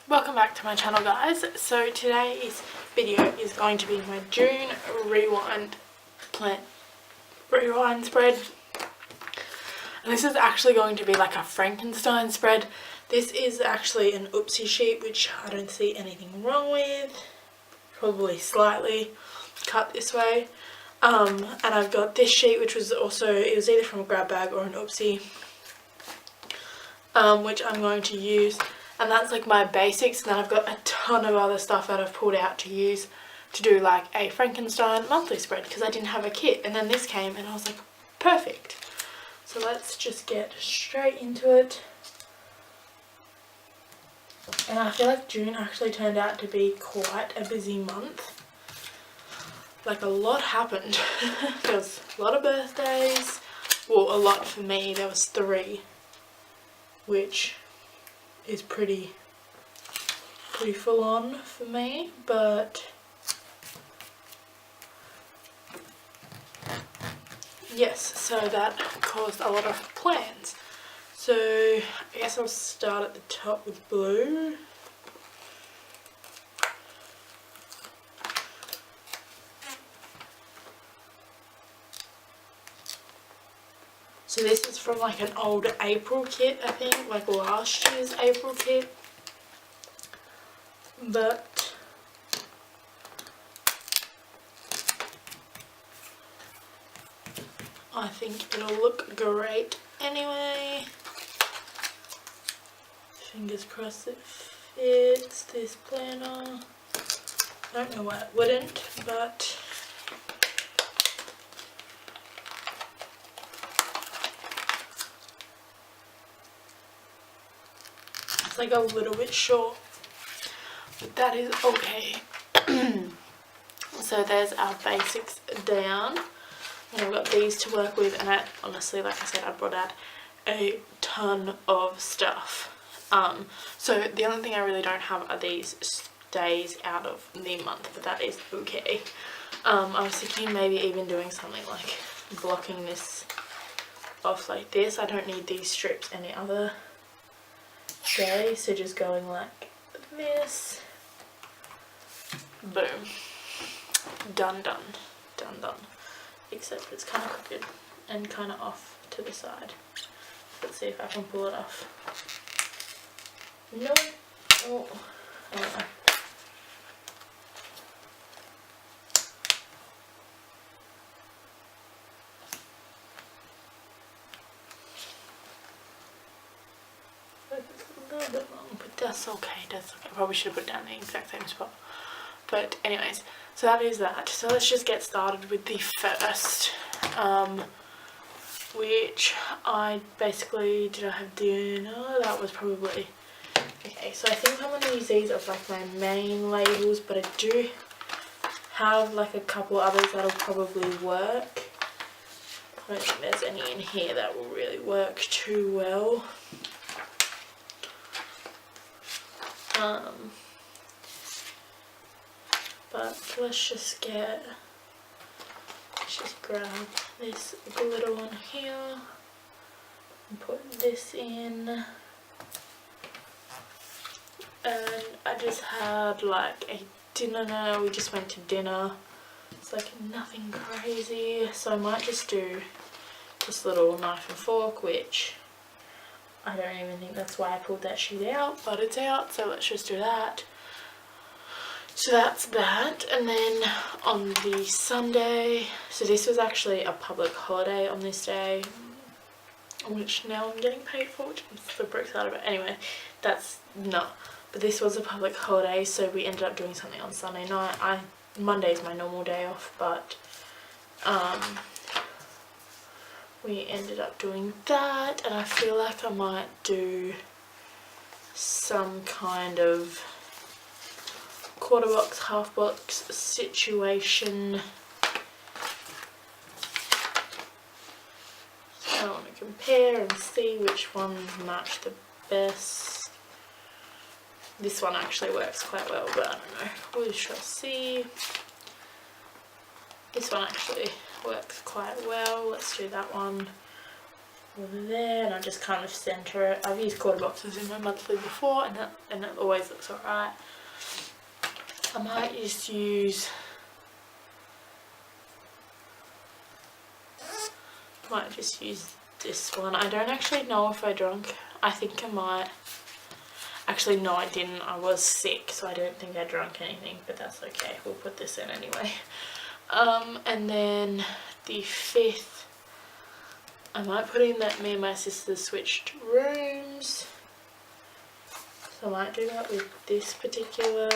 Welcome back to my channel, guys. So today's video is going to be my June rewind spread, and this is actually going to be like a Frankenstein spread. This is actually an oopsie sheet, which I don't see anything wrong with, probably slightly cut this way, and I've got this sheet which was also, it was either from a grab bag or an oopsie, which I'm going to use. And that's like my basics, and then I've got a ton of other stuff that I've pulled out to use to do like a Frankenstein monthly spread, because I didn't have a kit, and then this came and I was like, perfect. So let's just get straight into it. And I feel like June actually turned out to be quite a busy month. Like a lot happened. There was a lot of birthdays. Well, a lot for me. There was 3, which is pretty full on for me, but yes, so that caused a lot of plans. So I guess I'll start at the top with blue. So this is from like an old April kit, I think, like last year's April kit. But I think it'll look great anyway. Fingers crossed it fits this planner. I don't know why it wouldn't, but it's like a little bit short, but that is okay. So there's our basics down, and I've got these to work with, and I honestly, like I said, I brought out a ton of stuff. So the only thing I really don't have are these days out of the month, but that is okay. I was thinking maybe even doing something like blocking this off like this. I don't need these strips any other day, so just going like this. Boom. Done. Except it's kind of crooked and kind of off to the side. Let's see if I can pull it off. No. Oh, I don't know. It's a little bit long, but that's okay. That's okay. I probably should have put it down in the exact same spot. But anyways, so that is that. So let's just get started with the first, which I basically, did I have dinner? That was probably, okay, so I think I'm going to use these as like my main labels, but I do have like a couple others that'll probably work. I don't think there's any in here that will really work too well. But let's just grab this glitter one here and put this in. And I just had like a dinner, we just went to dinner. It's like nothing crazy, so I might just do this little knife and fork, which I don't even think that's why I pulled that sheet out, but it's out, so let's just do that. So that's that. And then on the Sunday, so this was actually a public holiday on this day, which now I'm getting paid for, which I'm super excited about. Anyway, that's not, but this was a public holiday, so we ended up doing something on Sunday night. Monday's my normal day off, but we ended up doing that, and I feel like I might do some kind of quarter box, half box situation. So I want to compare and see which ones match the best. This one actually works quite well, but I don't know, we shall see. This one actually works quite well. Let's do that one. over there, and I just kind of centre it. I've used quarter boxes in my monthly before, and it always looks alright. I might just use this one. I don't actually know if I drank. I think I might. Actually, no, I didn't. I was sick, so I don't think I drank anything, but that's okay. We'll put this in anyway. And then the 5th, I might put in that me and my sister switched rooms. So I might do that with this particular.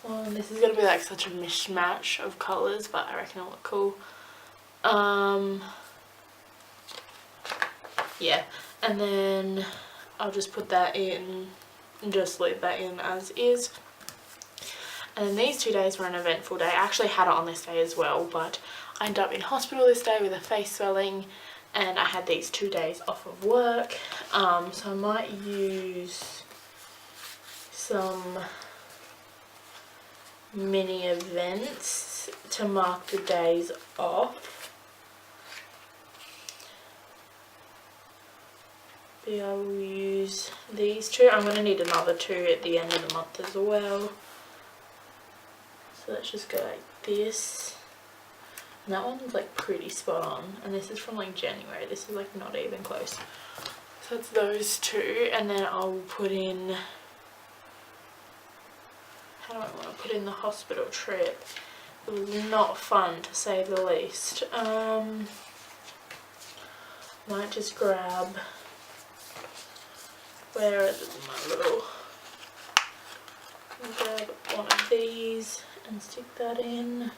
One. This is going to be like such a mishmash of colours, but I reckon it'll look cool. Yeah, and then I'll just put that in and just leave that in as is. And then these 2 days were an eventful day. I actually had it on this day as well, but I ended up in hospital this day with a face swelling, and I had these 2 days off of work. So I might use some mini events to mark the days off. I will use these 2. I'm going to need another 2 at the end of the month as well. So let's just go like this. And that one's like pretty spot on. And this is from like January. This is like not even close. So it's those 2. And then I'll put in... How do I want to put in the hospital trip? It was not fun to say the least. Might just grab... Where is my little... I'll grab one of these and stick that in.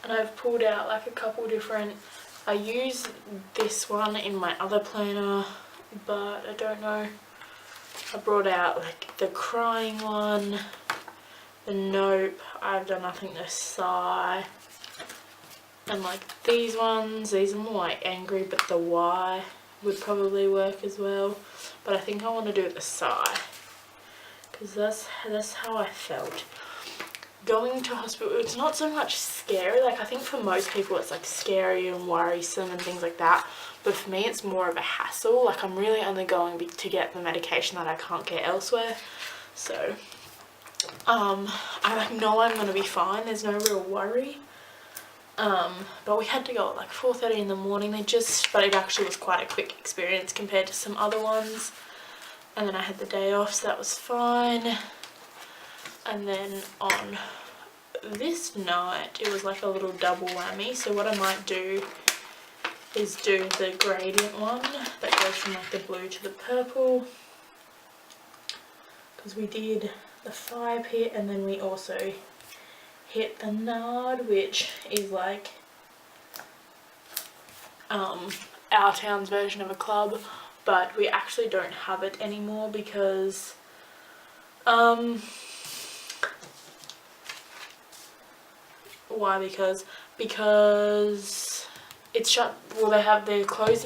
And I've pulled out like a couple different... I use this one in my other planner, but I don't know. I brought out like the crying one, the nope, I've done nothing to sigh. And like these ones, these are more like angry, but the why would probably work as well, but I think I want to do the sigh because that's how I felt going to hospital. It's not so much scary, like I think for most people it's like scary and worrisome and things like that, but for me it's more of a hassle. Like I'm really only going to get the medication that I can't get elsewhere, so I like know I'm going to be fine. There's no real worry. But we had to go at like 4:30 in the morning. But it actually was quite a quick experience compared to some other ones. And then I had the day off, so that was fine. And then on this night, it was like a little double whammy. So what I might do is do the gradient one that goes from like the blue to the purple. Because we did the 5 hit, and then we also hit the nard, which is like our town's version of a club, but we actually don't have it anymore because why? Because it's shut. Well, they've closed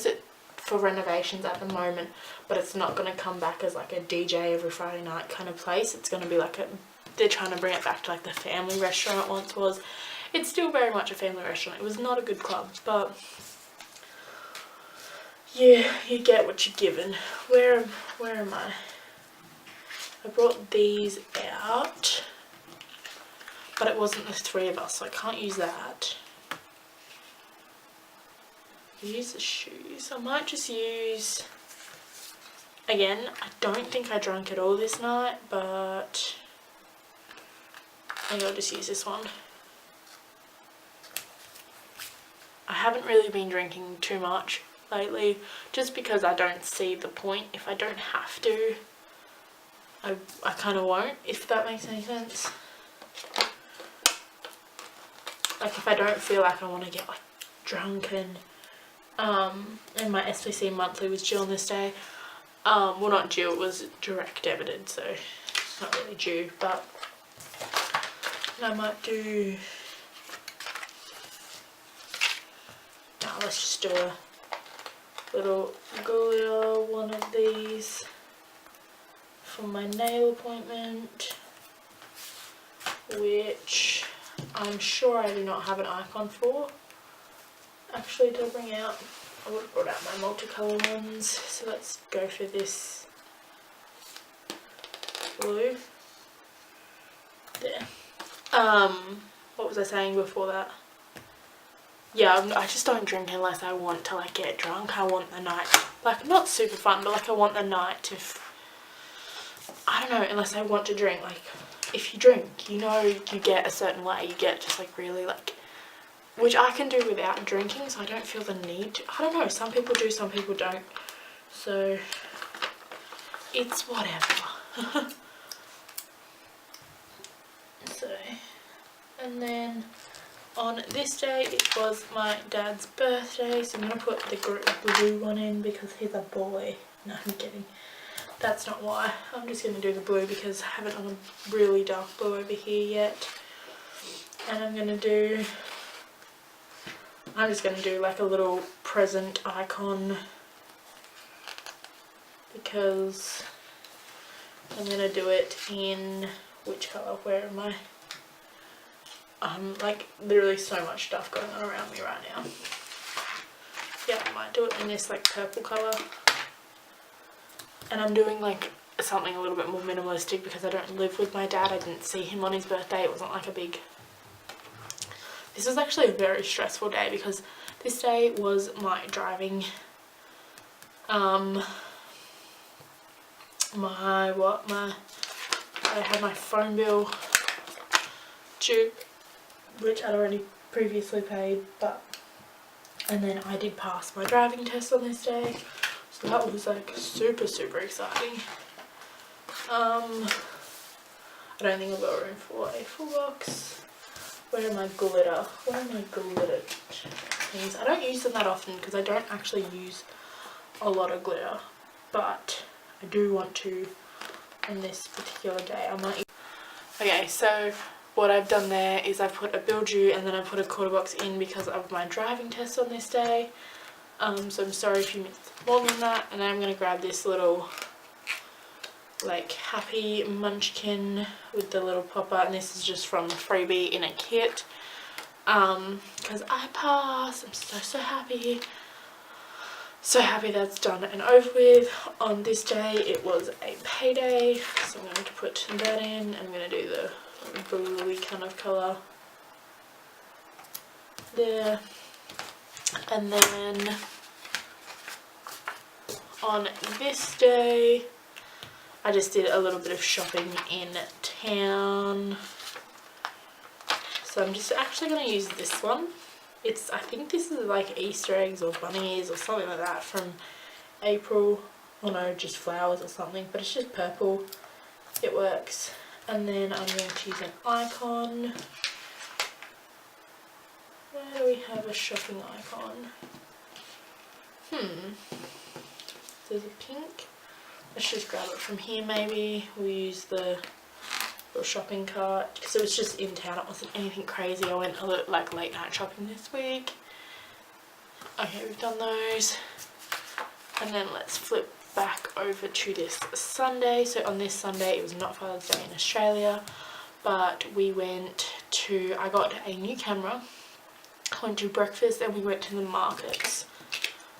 it for renovations at the moment, but it's not going to come back as like a DJ every Friday night kind of place. It's going to be like they're trying to bring it back to like the family restaurant once was. It's still very much a family restaurant. It was not a good club, but yeah, you get what you're given. Where am I? I brought these out, but it wasn't the 3 of us, so I can't use that. Use the shoes. I might just use, again, I don't think I drank it all this night, but I think I'll just use this one. I haven't really been drinking too much lately, just because I don't see the point. If I don't have to, I kind of won't, if that makes any sense. Like if I don't feel like I want to get like drunk and my SPC monthly was due on this day. Well, not due, it was direct debited, so it's not really due, but I might do, no, let's just do a little glitter one of these for my nail appointment. which I'm sure I do not have an icon for. Actually, to bring out, I would have brought out my multicolour ones, so let's go for this blue. There. What was I saying before that? Yeah, I just don't drink unless I want to like get drunk. I want the night, like not super fun, but like I want the night to, I don't know, unless I want to drink. Like if you drink, you know, you get a certain way, you get just like really like, which I can do without drinking, so I don't feel the need to. I don't know, some people do, some people don't, so it's whatever. So, and then on this day it was my dad's birthday, so I'm going to put the blue one in because he's a boy. No, I'm kidding. That's not why. I'm just going to do the blue because I haven't done a really dark blue over here yet. And I'm just going to do like a little present icon because I'm going to do it in, which colour? Where am I? Like literally so much stuff going on around me right now. Yeah, I might do it in this like purple colour. And I'm doing like something a little bit more minimalistic because I don't live with my dad. I didn't see him on his birthday. It wasn't like a big... This was actually a very stressful day because this day was my driving... I had my phone bill due, which I'd already previously paid, and then I did pass my driving test on this day, so that was like super exciting. I don't think I've got room for a full box. Where are my glitter? Where are my glitter things? I don't use them that often because I don't actually use a lot of glitter, but I do want to on this particular day. I might. Okay, so what I've done there is I've put a bill due and then I put a quarter box in because of my driving test on this day. So I'm sorry if you missed more than that. And then I'm going to grab this little like happy munchkin with the little popper, and this is just from freebie in a kit because I passed. I'm so happy. So happy that's done and over with. On this day it was a payday, so I'm going to put that in. I'm going to do the bluey kind of colour there. And then on this day I just did a little bit of shopping in town. So I'm just actually going to use this one. I think this is like Easter eggs or bunnies or something like that from April. Or no, just flowers or something, but it's just purple. It works. And then I'm going to use an icon. Where do we have a shopping icon? There's a pink. Let's just grab it from here maybe. We'll use the little shopping cart because it was just in town. It wasn't anything crazy. I went a little like late night shopping this week. Okay, we've done those. And then let's flip back over to this Sunday. So on this Sunday, it was not Father's Day in Australia, but we went to, I got a new camera, I went to breakfast and we went to the markets.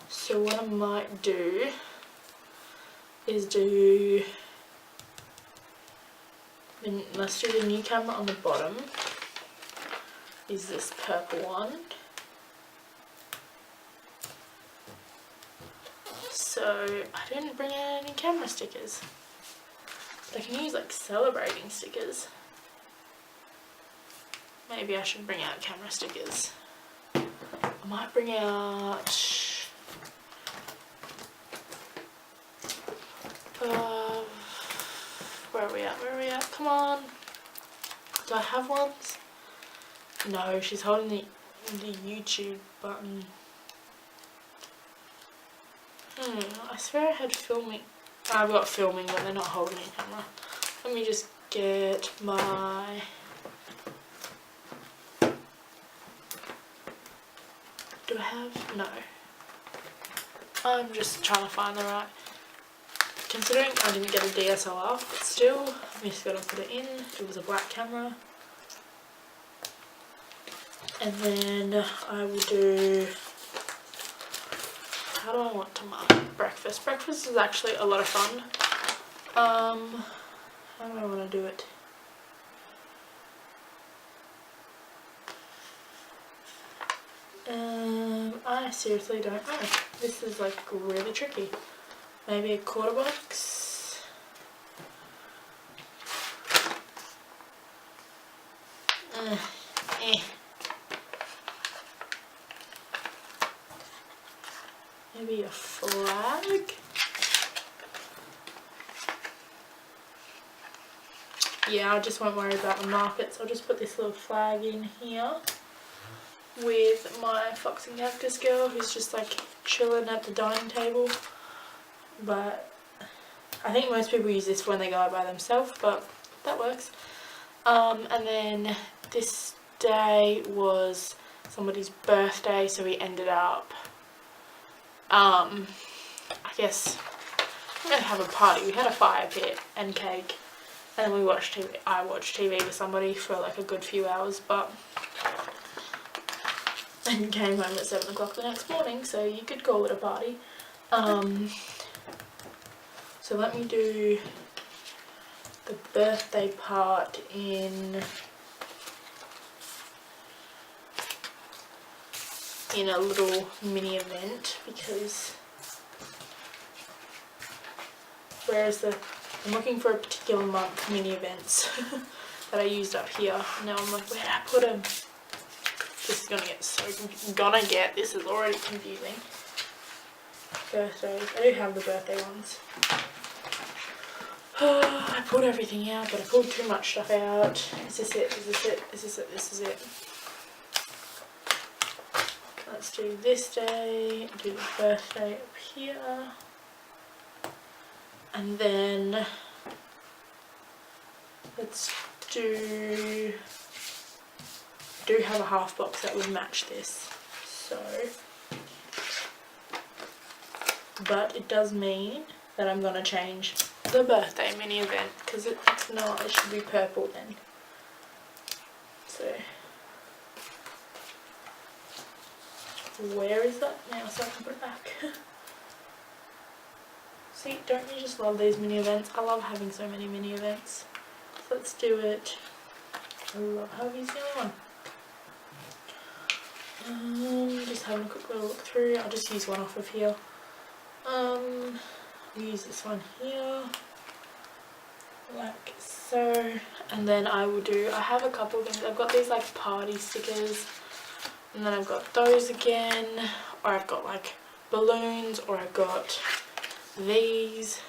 So what I might do is let's do the new camera on the bottom, is this purple one. So I didn't bring out any camera stickers. But I can use like celebrating stickers. Maybe I should bring out camera stickers. I might bring out where are we at? Come on. Do I have ones? No, she's holding the YouTube button. I swear I had filming. I've got filming, but they're not holding a camera. Let me just get my... Do I have? No. I'm just trying to find the right... Considering I didn't get a DSLR, but still, I'm just going to put it in. It was a black camera. And then I will do, how do I want to mark breakfast? Breakfast is actually a lot of fun. How do I want to do it? I seriously don't know. This is like really tricky. Maybe a quarter box. Maybe a flag. Yeah, I just won't worry about the markets. I'll just put this little flag in here with my Fox and Cactus girl who's just like chilling at the dining table. But I think most people use this when they go out by themselves, but that works. And then this day was somebody's birthday, so we ended up, I guess, we didn't have a party. We had a fire pit and cake, and then we watched TV. I watched TV with somebody for like a good few hours, but and came home at 7 o'clock the next morning, so you could call it a party. So let me do the birthday part in a little mini event, because I'm looking for a particular month mini events that I used up here. Now I'm like, where did I put them? This is this is already confusing. Birthdays, I do have the birthday ones. I pulled everything out, but I pulled too much stuff out. Is this it? Is this it? Is this it? This is it. Let's do this day, do the birthday up here. And then let's do have a half box that would match this. So, but it does mean that I'm gonna change the birthday mini event, because it's not, it should be purple then. So where is that now so I can put it back? See, don't you just love these mini events? I love having so many mini events. So let's do it. I love how he's the only one. Just having a quick little look through. I'll just use one off of here. Use this one here, like so, and then I have a couple of things. I've got these like party stickers, and then I've got those again, or I've got like balloons, or I've got these,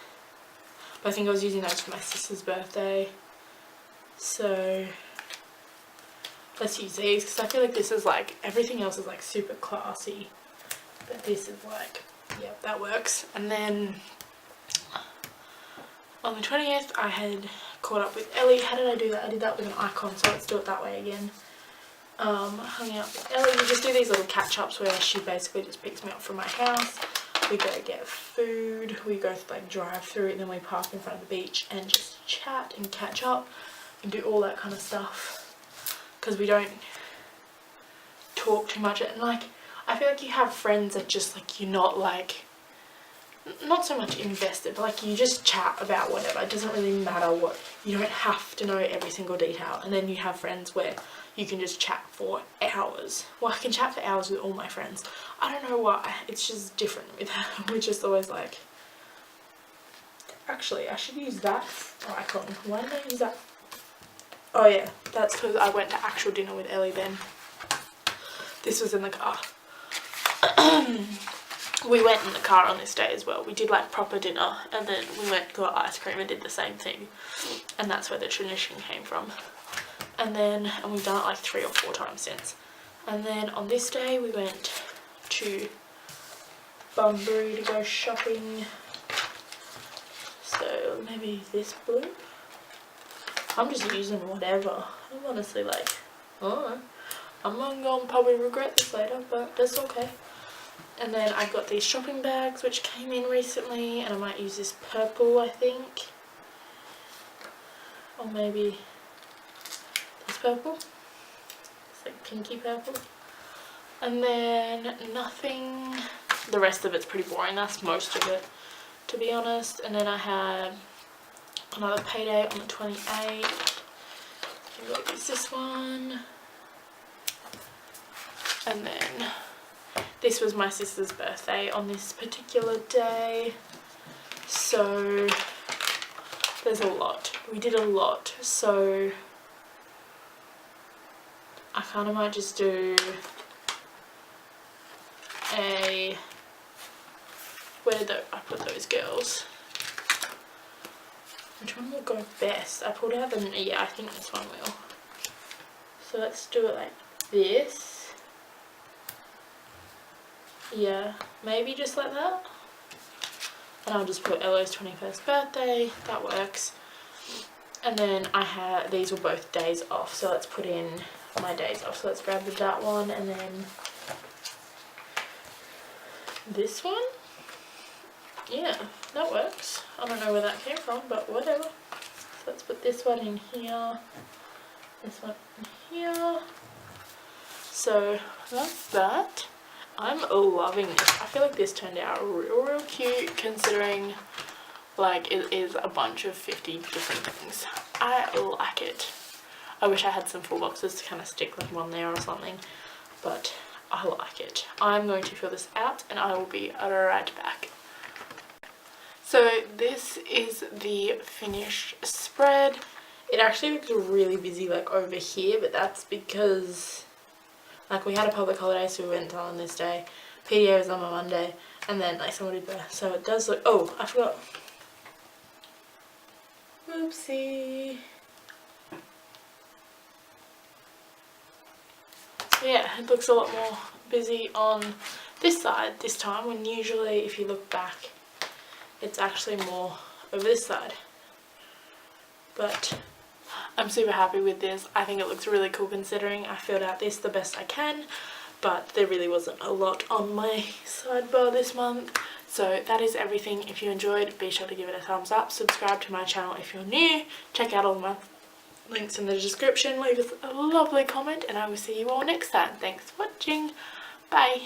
but I think I was using those for my sister's birthday, so let's use these, because I feel like this is like, everything else is like super classy, but this is like, yeah, that works. And then on the 20th I had caught up with Ellie. How did I do that? I did that with an icon, so let's do it that way again. Hung out with Ellie. We just do these little catch-ups where she basically just picks me up from my house. We go get food, we go like drive through, and then we park in front of the beach and just chat and catch up and do all that kind of stuff, because we don't talk too much. And like, I feel like you have friends that just like, you're not like, not so much invested, but like you just chat about whatever. It doesn't really matter what, you don't have to know every single detail. And then you have friends where you can just chat for hours. Well, I can chat for hours with all my friends. I don't know why, it's just different with her. We're just always like, actually I should use that icon. Why did I use that? Oh yeah, that's because I went to actual dinner with Ellie then. This was in the car. We went in the car on this day as well. We did like proper dinner, and then we went got ice cream and did the same thing, and that's where the tradition came from. And we've done it like 3 or 4 times since. And then on this day we went to Bunbury to go shopping. So maybe this blue. I'm just using whatever. I'm honestly like, oh, I'm gonna probably regret this later, but that's okay. And then I got these shopping bags which came in recently, and I might use this purple, I think, or maybe this purple. It's like pinky purple. And then nothing, the rest of it's pretty boring. That's most of it, to be honest. And then I had another payday on the 28th. I'm going to use this one. And then this was my sister's birthday on this particular day. So there's a lot. We did a lot. So I kind of might just do a, where did I put those girls? Which one will go best? I pulled out the, yeah, I think this one will. So let's do it like this. Yeah, maybe just like that. And I'll just put Ella's 21st birthday, that works. And then I had, these were both days off, so let's put in my days off. So let's grab that one, and then this one. Yeah, that works. I don't know where that came from, but whatever. So let's put this one in here, this one in here. So that's that. I'm loving this. I feel like this turned out real cute, considering like it is a bunch of 50 different things. I like it. I wish I had some full boxes to kind of stick like one there or something, but I like it. I'm going to fill this out and I will be right back. So this is the finished spread. It actually looks really busy like over here, but that's because like we had a public holiday, so we went on this day. PDA was on a Monday, and then like somebody there. So it does look, oh, I forgot. Oopsie. So yeah, it looks a lot more busy on this side this time, when usually if you look back, it's actually more over this side. But I'm super happy with this. I think it looks really cool considering I filled out this the best I can, but there really wasn't a lot on my sidebar this month. So that is everything. If you enjoyed, be sure to give it a thumbs up, subscribe to my channel if you're new, check out all my links in the description, leave us a lovely comment, and I will see you all next time. Thanks for watching. Bye.